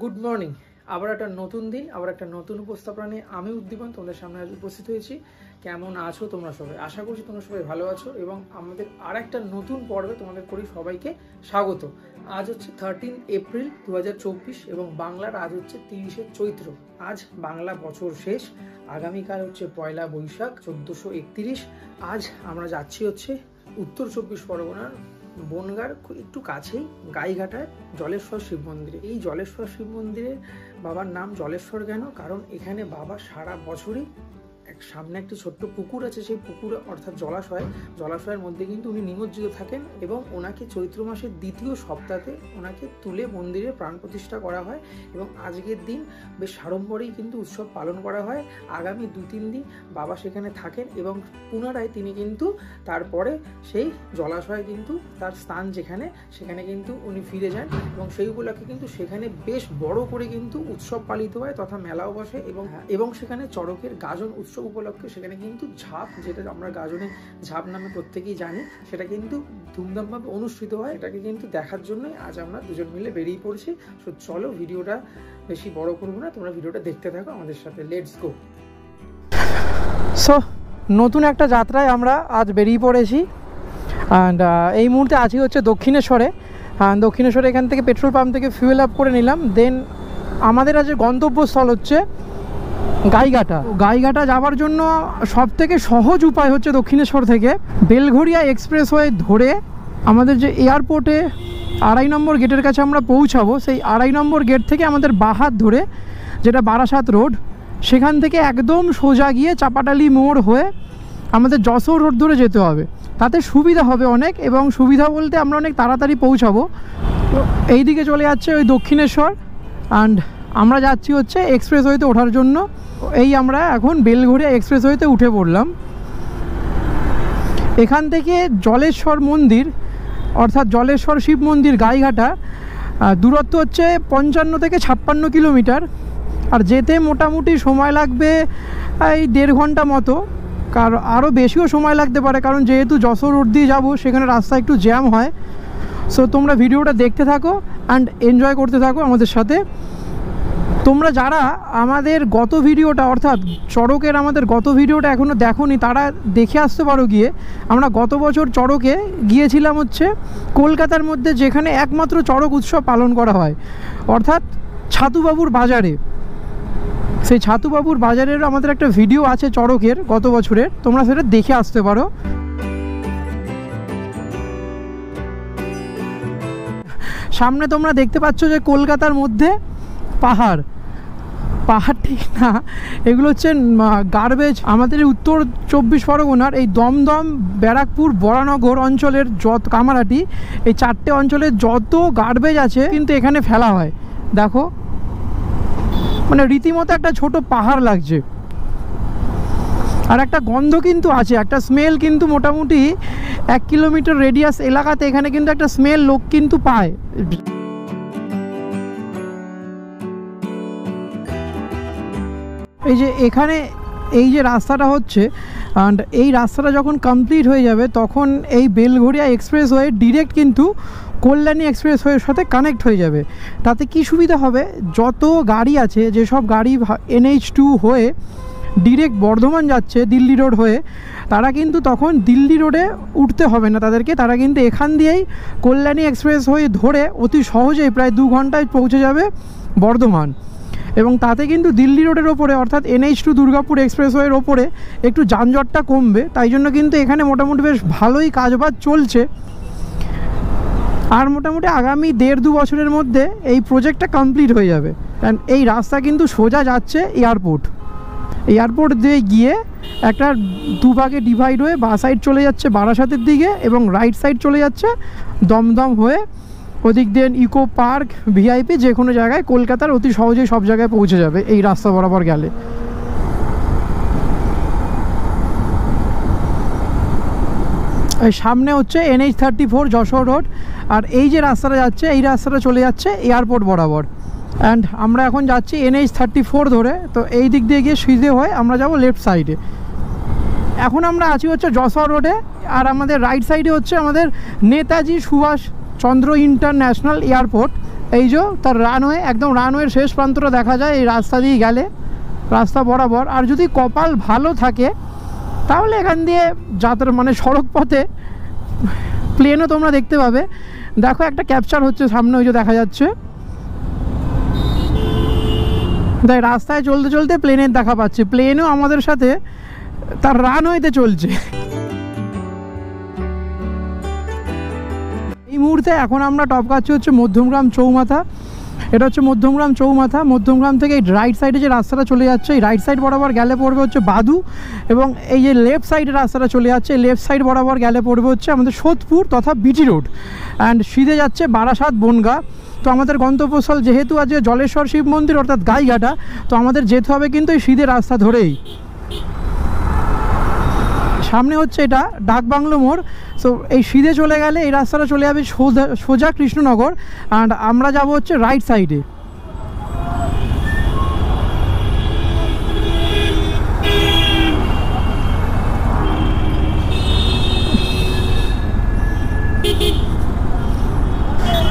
Good morning. আবার একটা নতুন দিন, আবার একটা নতুন উপস্থাপনা নিয়ে আমি উদ্দীপন তোমাদের সামনে আজ উপস্থিত হয়েছি। কেমন আছো তোমরা সবাই? আশা করছি তোমরা সবাই ভালো আছো এবং আমাদের আর একটা নতুন পর্বে তোমাদের করি সবাইকে স্বাগত। আজ হচ্ছে 13 এপ্রিল 2024 এবং বাংলার আজ হচ্ছে 30শে চৈত্র। আজ বাংলা বছর শেষ, আগামীকাল হচ্ছে পয়লা বৈশাখ 1431। আজ আমরা যাচ্ছি হচ্ছে উত্তর 24 পরগনার বনগাঁর একটু কাছেই গাইঘাটায় জলেশ্বর শিব মন্দিরে। এই জলেশ্বর শিব মন্দিরে বাবার নাম জলেশ্বর কেন? কারণ এখানে বাবা সারা বছরই সামনে একটি ছোট্ট পুকুর আছে, সেই পুকুরে অর্থাৎ জলাশয়ের মধ্যে কিন্তু উনি নিমজ্জিত থাকেন এবং ওনাকে চৈত্র মাসের দ্বিতীয় সপ্তাহে ওনাকে তুলে মন্দিরে প্রাণ প্রতিষ্ঠা করা হয় এবং আজকের দিন বেশ সাড়ম্বরেই কিন্তু উৎসব পালন করা হয়। আগামী 2-3 দিন বাবা সেখানে থাকেন এবং পুনরায় তিনি কিন্তু তারপরে সেই জলাশয়ে কিন্তু তার স্থান সেখানে কিন্তু উনি ফিরে যান এবং সেই উপলক্ষে কিন্তু সেখানে বেশ বড় করে কিন্তু উৎসব পালিত হয় তথা মেলাও বসে এবং সেখানে চড়কের গাজন উৎসব উপলক্ষে সেখানে কিন্তু ঝাঁপ, যেটা আমরা গাজনে ঝাঁপ নামে প্রত্যেকেই জানি, সেটা কিন্তু ধুমধামভাবে অনুষ্ঠিত হয়। এটাকে কিন্তু দেখার জন্যই আজ আমরা দুজন মিলে বেরিয়ে পড়ছি। সো চলো, ভিডিওটা বেশি বড় করবো না, তোমরা ভিডিওটা দেখতে থাকো আমাদের সাথে। Let's go. সো নতুন একটা যাত্রায় আমরা আজ বেরিয়ে পড়েছি অ্যান্ড এই মুহূর্তে আছি হচ্ছে দক্ষিণেশ্বরে। এখান থেকে পেট্রোল পাম্প থেকে ফুয়েল আপ করে নিলাম। দেন আমাদের আজ গন্তব্যস্থল হচ্ছে গাইঘাটা যাওয়ার জন্য সবথেকে সহজ উপায় হচ্ছে দক্ষিণেশ্বর থেকে বেলঘরিয়া এক্সপ্রেসওয়ে ধরে আমাদের যে এয়ারপোর্টে 2.5 নম্বর গেটের কাছে আমরা পৌঁছাবো, সেই 2.5 নম্বর গেট থেকে আমাদের বাহাত ধরে, যেটা বারাসাত রোড, সেখান থেকে একদম সোজা গিয়ে চাপাটালি মোড় হয়ে আমাদের যশোর রোড ধরে যেতে হবে। তাতে সুবিধা হবে অনেক, এবং সুবিধা বলতে আমরা অনেক তাড়াতাড়ি পৌঁছাবো। তো এই দিকে চলে যাচ্ছে ওই দক্ষিণেশ্বর অ্যান্ড আমরা যাচ্ছি হচ্ছে এক্সপ্রেসওয়েতে ওঠার জন্য। এই আমরা এখন বেলঘরিয়া এক্সপ্রেসওয়েতে উঠে পড়লাম। এখান থেকে জলেশ্বর মন্দির অর্থাৎ জলেশ্বর শিব মন্দির গাইঘাটা দূরত্ব হচ্ছে 55 থেকে 56 কিলোমিটার, আর যেতে মোটামুটি সময় লাগবে এই 1.5 ঘন্টা মতো, কারণ আরও বেশিও সময় লাগতে পারে, কারণ যেহেতু যশোর রোড দিয়ে যাবো সেখানে রাস্তা একটু জ্যাম হয়। সো তোমরা ভিডিওটা দেখতে থাকো অ্যান্ড এনজয় করতে থাকো আমাদের সাথে। তোমরা যারা আমাদের গত ভিডিওটা অর্থাৎ চড়কের আমাদের গত ভিডিওটা এখনও দেখোনি, তারা দেখে আসতে পারো গিয়ে। আমরা গত বছর চড়কে গিয়েছিলাম হচ্ছে কলকাতার মধ্যে, যেখানে একমাত্র চড়ক উৎসব পালন করা হয়, অর্থাৎ ছাতুবাবুর বাজারে। সেই ছাতুবাবুর বাজারের আমাদের একটা ভিডিও আছে চড়কের গত বছরের, তোমরা সেটা দেখে আসতে পারো। সামনে তোমরা দেখতে পাচ্ছ যে কলকাতার মধ্যে পাহাড় ঠিক না, এগুলো হচ্ছে গার্বেজ। আমাদের উত্তর 24 পরগনার এই দমদম, ব্যারাকপুর, বরানগর অঞ্চলের কামারহাটি, এই 4টে অঞ্চলের যত গার্বেজ আছে কিন্তু এখানে ফেলা হয়। দেখো, মানে রীতিমতো একটা ছোট পাহাড় লাগছে। আর একটা গন্ধ কিন্তু আছে, একটা স্মেল কিন্তু মোটামুটি 1 কিলোমিটার রেডিয়াস এলাকাতে এখানে কিন্তু একটা স্মেল লোক কিন্তু পায়। এই যে এখানে এই যে রাস্তাটা হচ্ছে, অ্যান্ড এই রাস্তাটা যখন কমপ্লিট হয়ে যাবে তখন এই বেলঘরিয়া এক্সপ্রেসওয়ে ডিরেক্ট কিন্তু কল্যাণী এক্সপ্রেসওয়ের সাথে কানেক্ট হয়ে যাবে। তাতে কি সুবিধা হবে, যত গাড়ি আছে, যেসব গাড়ি NH2 হয়ে ডিরেক্ট বর্ধমান যাচ্ছে দিল্লি রোড হয়ে, তারা কিন্তু তখন দিল্লি রোডে উঠতে হবে না তাদেরকে, তারা কিন্তু এখান দিয়েই কল্যাণী এক্সপ্রেসওয়ে ধরে অতি সহজেই প্রায় 2 ঘন্টায় পৌঁছে যাবে বর্ধমান। এবং তাতে কিন্তু দিল্লি রোডের ওপরে অর্থাৎ NH2 দুর্গাপুর এক্সপ্রেসওয়ের ওপরে একটু যানজটটা কমবে। তাই জন্য কিন্তু এখানে মোটামুটি বেশ ভালোই কাজবাজ চলছে। আর মোটামুটি আগামী 1.5-2 বছরের মধ্যে এই প্রজেক্টটা কমপ্লিট হয়ে যাবে। অ্যান্ড এই রাস্তা কিন্তু সোজা যাচ্ছে এয়ারপোর্ট দিয়ে গিয়ে একটা দুভাগে ডিভাইড হয়ে বাঁ সাইড চলে যাচ্ছে বারাসাতের দিকে এবং রাইট সাইড চলে যাচ্ছে দমদম হয়ে ওদিক দিয়ে ইকো পার্ক, VIP, যে কোনো জায়গায় কলকাতার অতি সহজেই সব জায়গায় পৌঁছে যাবে এই রাস্তা বরাবর গেলে। এই সামনে হচ্ছে NH34 যশোর রোড, আর এই যে রাস্তাটা যাচ্ছে এই রাস্তাটা চলে যাচ্ছে এয়ারপোর্ট বরাবর। অ্যান্ড আমরা এখন যাচ্ছি NH34 ধরে, তো এই দিক দিয়ে গিয়ে সিধে হয়ে আমরা যাব লেফট সাইডে। এখন আমরা আছি হচ্ছে যশোর রোডে, আর আমাদের রাইট সাইডে হচ্ছে আমাদের নেতাজি সুভাষ চন্দ্র ইন্টারন্যাশনাল এয়ারপোর্ট। এই যে তার রানওয়ে, একদম রানওয়ের শেষ প্রান্তটা দেখা যায় এই রাস্তা দিয়ে গেলে, রাস্তা বরাবর। আর যদি কপাল ভালো থাকে তাহলে এখান দিয়ে যাত্রা মানে সড়ক পথে প্লেনও তোমরা দেখতে পাবে। দেখো একটা ক্যাপচার হচ্ছে সামনে, ওই যে দেখা যাচ্ছে, তাই রাস্তায় চলতে চলতে প্লেনের দেখা পাচ্ছে, প্লেনও আমাদের সাথে তার রানওয়েতে চলছে। এই মুহূর্তে এখন আমরা টপকাচ্ছি হচ্ছে মধ্যমগ্রাম চৌমাথা। এটা হচ্ছে মধ্যমগ্রাম চৌমাথা। মধ্যমগ্রাম থেকে এই রাইট সাইডে যে রাস্তাটা চলে যাচ্ছে, এই রাইট সাইড বরাবর গেলে পড়বে হচ্ছে বাদু, এবং এই যে লেফট সাইডে রাস্তাটা চলে যাচ্ছে, লেফট সাইড বরাবর গেলে পড়বে হচ্ছে আমাদের সোদপুর তথা বিটি রোড, অ্যান্ড সিধে যাচ্ছে বারাসাত বনগাঁ। তো আমাদের গন্তব্যস্থল যেহেতু আজকে জলেশ্বর শিব মন্দির অর্থাৎ গাইঘাটা, তো আমাদের যেতে হবে কিন্তু এই সিধে রাস্তা ধরেই। সামনে হচ্ছে এটা ডাকবাংলো মোড়। সো এই সিধে চলে গেলে এই রাস্তাটা চলে যাবে সোজা কৃষ্ণনগর, অ্যান্ড আমরা যাব হচ্ছে রাইট সাইডে।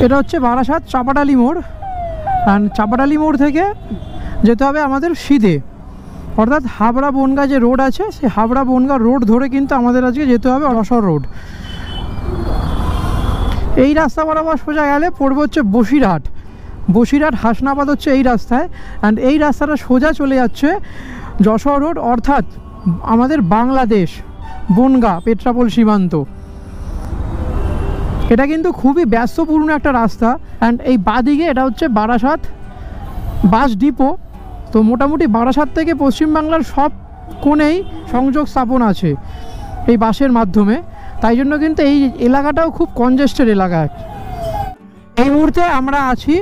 এটা হচ্ছে বারাসাত চাপাডালি মোড়, অ্যান্ড চাপাডালি মোড় থেকে যেতে হবে আমাদের সিধে, অর্থাৎ হাবড়া বনগাঁ যে রোড আছে সেই হাবড়া বনগাঁ রোড ধরে কিন্তু আমাদের আজকে যেতে হবে যশোর রোড। এই রাস্তা বরাবর সোজা গেলে পড়বে হচ্ছে বসিরহাট। বসিরহাট হাসনাবাদ হচ্ছে এই রাস্তায়, অ্যান্ড এই রাস্তাটা সোজা চলে যাচ্ছে যশোর রোড, অর্থাৎ আমাদের বাংলাদেশ বনগাঁ পেট্রাপোল সীমান্ত। এটা কিন্তু খুবই ব্যস্তপূর্ণ একটা রাস্তা, অ্যান্ড এই বাদিকে এটা হচ্ছে বারাসাত বাস ডিপো। তো মোটামুটি বারাসাত থেকে পশ্চিমবাংলার সব কোণেই সংযোগ স্থাপন আছে এই বাসের মাধ্যমে, তাই জন্য কিন্তু এই এলাকাটাও খুব কনজেস্টেড এলাকা। এই মুহূর্তে আমরা আছি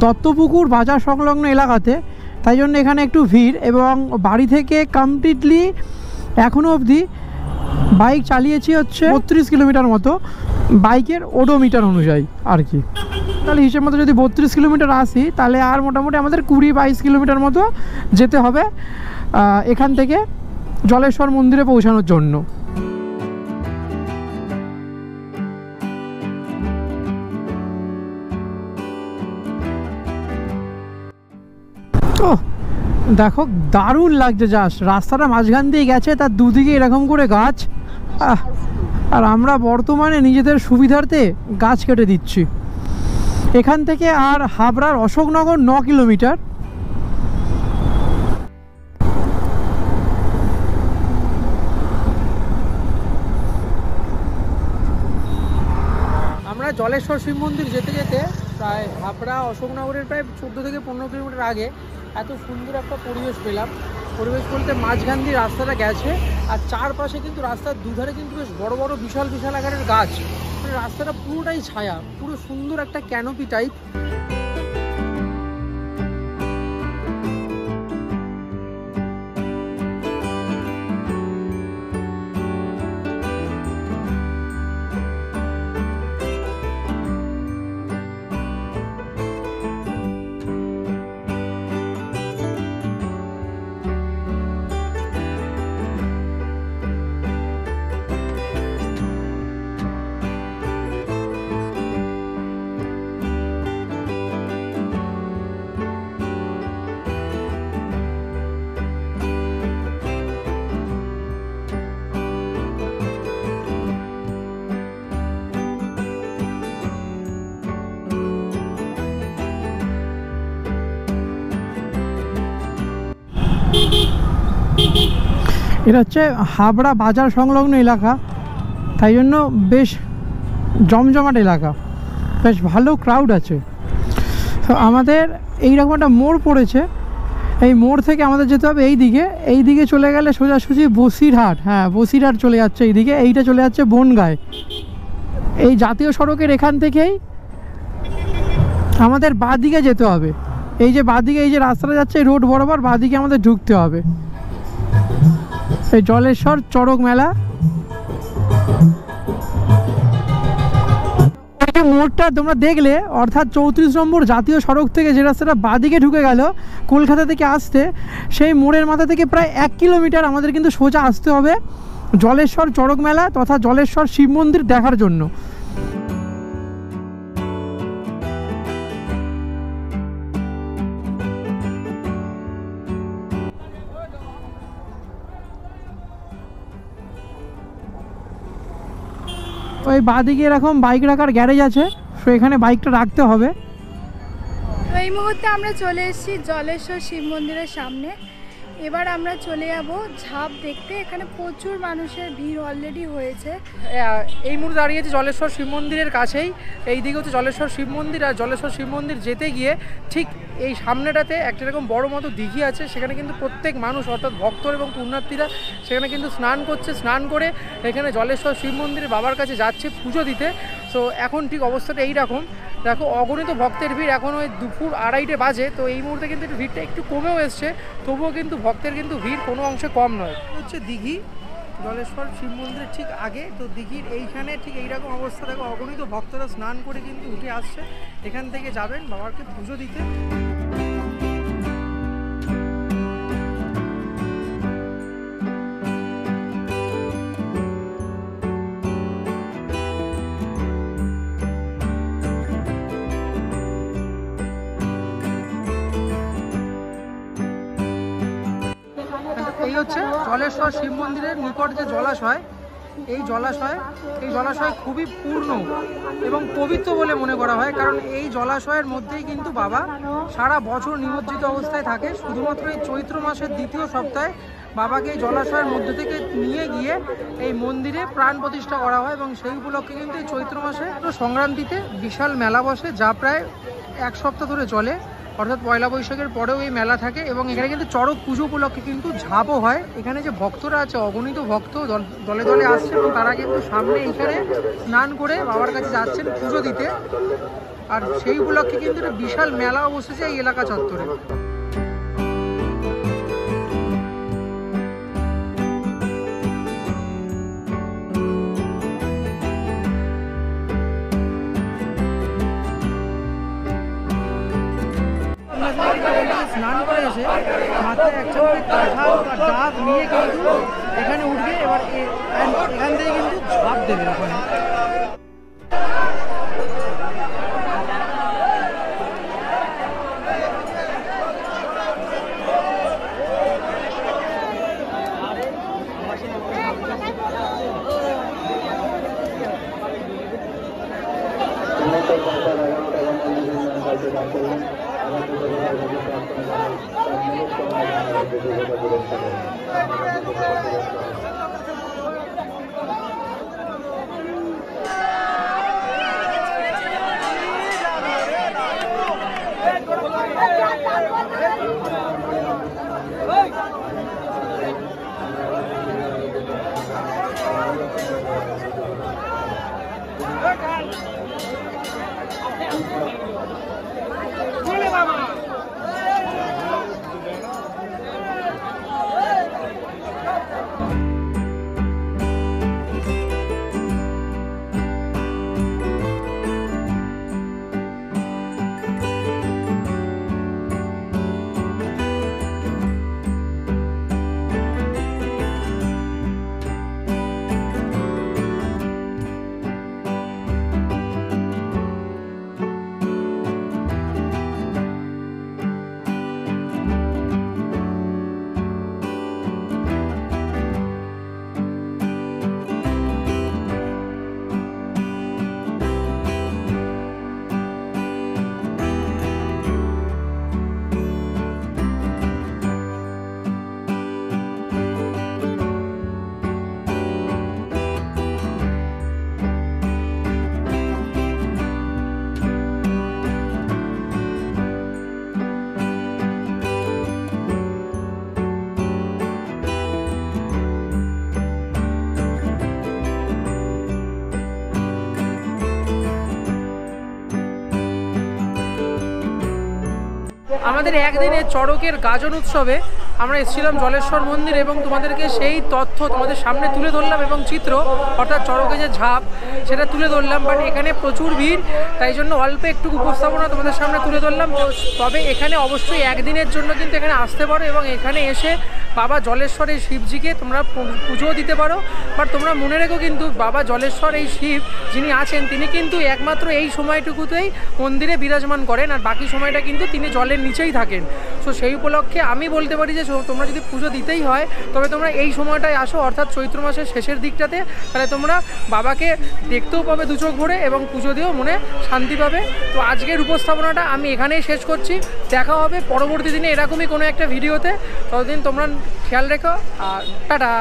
দত্তপুকুর বাজার সংলগ্ন এলাকাতে, তাই জন্য এখানে একটু ভিড়, এবং বাড়ি থেকে কমপ্লিটলি এখনও অবধি বাইক চালিয়েছি হচ্ছে 32 কিলোমিটার মতো, বাইকের ওডোমিটার অনুযায়ী আর কি। তাহলে হিসেব মতো যদি 32 কিলোমিটার আসি, তাহলে আর মোটামুটি আমাদের 20-22 কিলোমিটার মতো যেতে হবে এখান থেকে জলেশ্বর মন্দিরে পৌঁছানোর জন্য। তো দেখো দারুণ লাগছে, জাস্ট রাস্তাটা মাঝখান দিয়ে গেছে, তার দুদিকে এরকম করে গাছ, আর আমরা বর্তমানে নিজেদের সুবিধার্থে গাছ কেটে দিচ্ছি। এখান থেকে আর হাবড়ার অশোকনগর 9 কিলোমিটার। আমরা জলেশ্বর শিব মন্দির যেতে যেতে প্রায় হাবড়া অশোকনগরের প্রায় 14 থেকে 15 কিলোমিটার আগে এত সুন্দর একটা পরিবেশ পেলাম। পরিবেশ বলতে মাঝখান দিয়ে রাস্তাটা গেছে, আর চারপাশে কিন্তু রাস্তার দুধারে কিন্তু বেশ বড় বড় বিশাল বিশাল আকারের গাছ, রাস্তাটা পুরোটাই ছায়া, পুরো সুন্দর একটা ক্যানোপি টাইপ। এটা হচ্ছে হাবড়া বাজার সংলগ্ন এলাকা, তাই জন্য বেশ জমজমাট এলাকা, বেশ ভালো ক্রাউড আছে। তো আমাদের এইরকম একটা মোড় পড়েছে, এই মোড় থেকে আমাদের যেতে হবে এই দিকে চলে গেলে সোজাসুজি বসিরহাট। হ্যাঁ, বসিরহাট চলে যাচ্ছে এইদিকে, এইটা চলে যাচ্ছে বনগাঁয়। এই জাতীয় সড়কের এখান থেকেই আমাদের বাঁদিকে যেতে হবে। এই যে বাঁদিকে এই যে রাস্তাটা যাচ্ছে এই রোড বরাবর বাঁদিকে আমাদের ঢুকতে হবে। এই জলেশ্বর চড়ক মেলা, মোড়টা তোমরা দেখলে, অর্থাৎ 34 নম্বর জাতীয় সড়ক থেকে যে রাস্তাটা বাঁদিকে ঢুকে গেল কলকাতা থেকে আসতে, সেই মোড়ের মাথা থেকে প্রায় 1 কিলোমিটার আমাদের কিন্তু সোজা আসতে হবে জলেশ্বর চড়ক মেলা তথা জলেশ্বর শিব মন্দির দেখার জন্য। ওই বাঁদিকে এরকম বাইক রাখার গ্যারেজ আছে, তো এখানে বাইকটা রাখতে হবে। তো এই মুহূর্তে আমরা চলে এসেছি জলেশ্বর শিব মন্দিরের সামনে। এবার আমরা চলে যাব ঝাঁপ দেখতে। এখানে প্রচুর মানুষের ভিড় অলরেডি হয়েছে। এই মুহূর্তে দাঁড়িয়েছে জলেশ্বর শিব মন্দিরের কাছেই। এই দিকে হচ্ছে জলেশ্বর শিব মন্দির, আর জলেশ্বর শিব মন্দির যেতে গিয়ে ঠিক এই সামনেটাতে একটা এরকম বড় মতো দিঘি আছে। সেখানে কিন্তু প্রত্যেক মানুষ অর্থাৎ ভক্ত এবং পুণ্যার্থীরা সেখানে কিন্তু স্নান করছে। স্নান করে এখানে জলেশ্বর শিব মন্দিরে বাবার কাছে যাচ্ছে পুজো দিতে। সো এখন ঠিক অবস্থাটা এইরকম, দেখো অগণিত ভক্তের ভিড়। এখন ওই দুপুর 2:30 বাজে। তো এই মুহূর্তে কিন্তু ভিড়টা একটু কমেও এসছে, তবুও কিন্তু ভক্তের কিন্তু ভিড় কোনো অংশে কম নয়। হচ্ছে দিঘি জলেশ্বর শিব মন্দিরের ঠিক আগে। তো দিঘির এইখানে ঠিক এইরকম অবস্থা, দেখো অগণিত ভক্তরা স্নান করে কিন্তু উঠে আসছে। এখান থেকে যাবেন বাবাকে পুজো দিতে। এই হচ্ছে জলেশ্বর শিব মন্দিরের নিকট যে জলাশয়, এই জলাশয় খুবই পূর্ণ এবং পবিত্র বলে মনে করা হয়। কারণ এই জলাশয়ের মধ্যেই কিন্তু বাবা সারা বছর নিমজ্জিত অবস্থায় থাকে। শুধুমাত্র এই চৈত্র মাসের 2য় সপ্তাহে বাবাকে এই জলাশয়ের মধ্যে থেকে নিয়ে গিয়ে এই মন্দিরে প্রাণ প্রতিষ্ঠা করা হয়। এবং সেই উপলক্ষে কিন্তু এই চৈত্র মাসে সংক্রান্তিতে বিশাল মেলা বসে, যা প্রায় 1 সপ্তাহ ধরে চলে। অর্থাৎ পয়লা বৈশাখের পরেও এই মেলা থাকে। এবং এখানে কিন্তু চড়ক পুজো উপলক্ষে কিন্তু ঝাঁপও হয়। এখানে যে ভক্তরা আছে, অগণিত ভক্ত দলে দলে আসছে এবং তারা কিন্তু সামনে এখানে স্নান করে বাবার কাছে যাচ্ছেন পুজো দিতে। আর সেই উপলক্ষে কিন্তু একটা বিশাল মেলাও বসেছে এই এলাকা চত্বরে। স্নান করে এসে মাথায় একচুয়ালি কাঁঠাল বা ডাব নিয়ে কিন্তু এখানে উঠবে। এবার এখান থেকে কিন্তু ঝাঁপ দেবে ওখানে। আমাদের একদিনের চড়কের গাজন উৎসবে আমরা এসেছিলাম জলেশ্বর মন্দির এবং তোমাদেরকে সেই তথ্য তোমাদের সামনে তুলে ধরলাম এবং চিত্র অর্থাৎ চড়কে যে ঝাঁপ সেটা তুলে ধরলাম। বাট এখানে প্রচুর ভিড়, তাই জন্য অল্প একটু উপস্থাপনা তোমাদের সামনে তুলে ধরলাম। তবে এখানে অবশ্যই একদিনের জন্য কিন্তু এখানে আসতে পারো এবং এখানে এসে বাবা জলেশ্বরের শিবজিকে তোমরা পুজো দিতে পারো। বাট তোমরা মনে রেখো কিন্তু বাবা জলেশ্বর এই শিব যিনি আছেন তিনি কিন্তু একমাত্র এই সময়টুকুতেই মন্দিরে বিরাজমান করেন, আর বাকি সময়টা কিন্তু তিনি জলের নিচেই থাকেন। সো সেই উপলক্ষে আমি বলতে পারি যে তোমরা যদি পুজো দিতেই হয় তবে তোমরা এই সময়টায় আসো, অর্থাৎ চৈত্র মাসের শেষের দিকটাতে। তাহলে তোমরা বাবাকে দেখতেও পাবে দু চোখ ভরে এবং পুজো দিয়েও মনে শান্তি পাবে। তো আজকের উপস্থাপনাটা আমি এখানেই শেষ করছি। দেখা হবে পরবর্তী দিনে এরকমই কোনো একটা ভিডিওতে। ততদিন তোমরা খেয়াল রেখো আর টাটা।